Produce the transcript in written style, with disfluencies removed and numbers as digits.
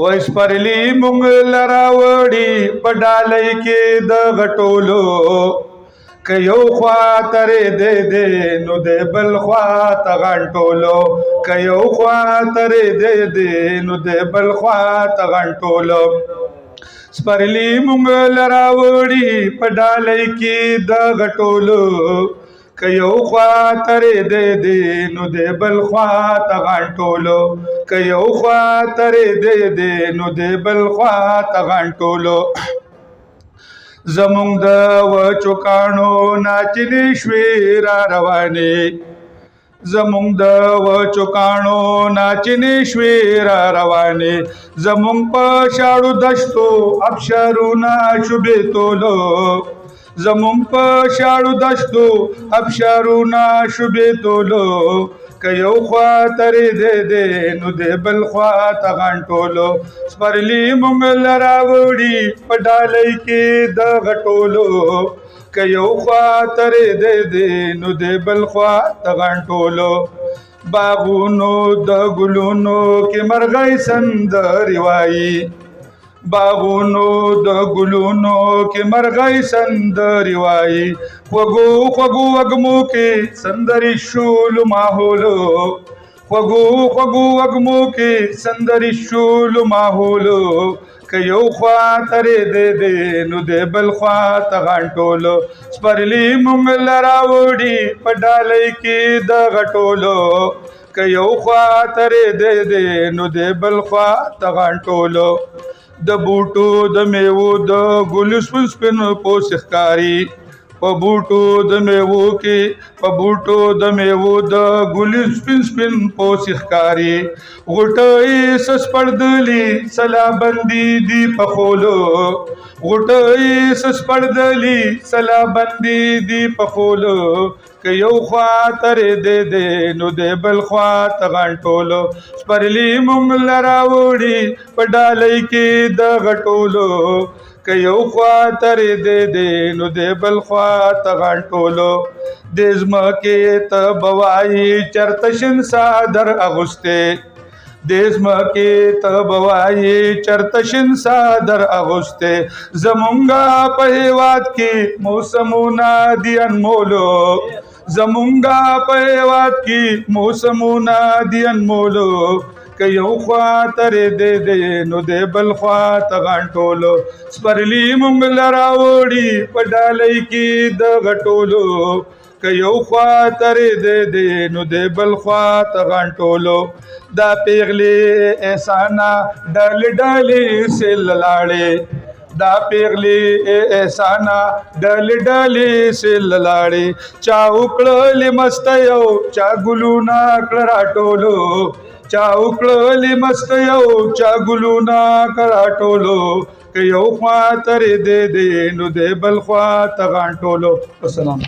وسپرلی مونږ لراوړي په ډالۍ کې د غټولو که یو خوا ترې دې نو د بل خوا ته غنټولو که یو خوا ترې دې نو د بل خوا ته غنټولو سپرلی مونږ لراوړي په ډالۍ کې د غټولو که یو خوا ترې دې نو د بل خوا ته غنټولو که یو خوا ترې دې نو د بل خوا ته غنټولو زمونږ د وچو کاڼو ناچلې شوې را روانې زمونږ د وچو کاڼو ناچلې شوې را روانې زمونږ په شاړو دشتو ابشارونه شوبې تولو زمونږ په شاړو دشتو ابشارونه شوبې تولو که یو خوا ترې دې نو د بل خوا ته غنټولو سپرلی مونږ لراوړي په ډالۍ کې د غټولو که یو خوا ترې دې نو د بل خوا ته غنټولو باغونو د ګلونو کې مرغۍ سندرې وایي باغونو د ګلونو کې مرغۍ سندرې وایي خوږو خوږو وږمو کې سندرې شولو ماحولو خوږو خوږو وږمو کې سندرې شولو ماحولو که یو خوا ترې دې نو د بل خوا ته غنټولو سپرلی مونږ لراوړي په ډالۍ کې د غټولو که یو خوا ترې دې نو د بل خوا ته غنټولو د بوټو د میوو د ګل سپین سپین پوس ښکاري په بوټو د میوو کې په بوټو د میوو د ګل سپین سپین پوس ښکاري غوټۍ سس پړدلی سلا بندي دی په خولو غوټۍ سس پړدلی سلا بندي دی په خولو که یو خوا ترې دې نو د بل خوا ته غنټولو سپرلی مونږ لراوړي په ډالۍ کې د غټولو که یو خوا ترې دې نو د بل خوا ته غنټولو د ځمکې ته بوایي چرته شین څادر اغوستې د ځمکې ته بوایي چرته شین څادر اغوستې زمونږه په هېواد کې موسمونه دي انمولو زمونږه په هېواد کې موسمونه دي انمولو که یو خوا ترې دې نو د بل خوا ته غنټولو سپرلی مونږ لراوړي په ډالۍ کې د غټولو که یو خوا ترې دې نو د بل خوا ته غنټولو دا پیغلې احسانه ډلې ډلې سیل لاړې دا پیغلی احسانا ډلې ډلې سیل لاړې چا وکړلې مست یو چا ګلونه کړه راټولو چا وکړلې مست یو چا ګلونه کړه راټولو که یو خوا ترې دې نو د بل خوا ته غنټولو. السلام.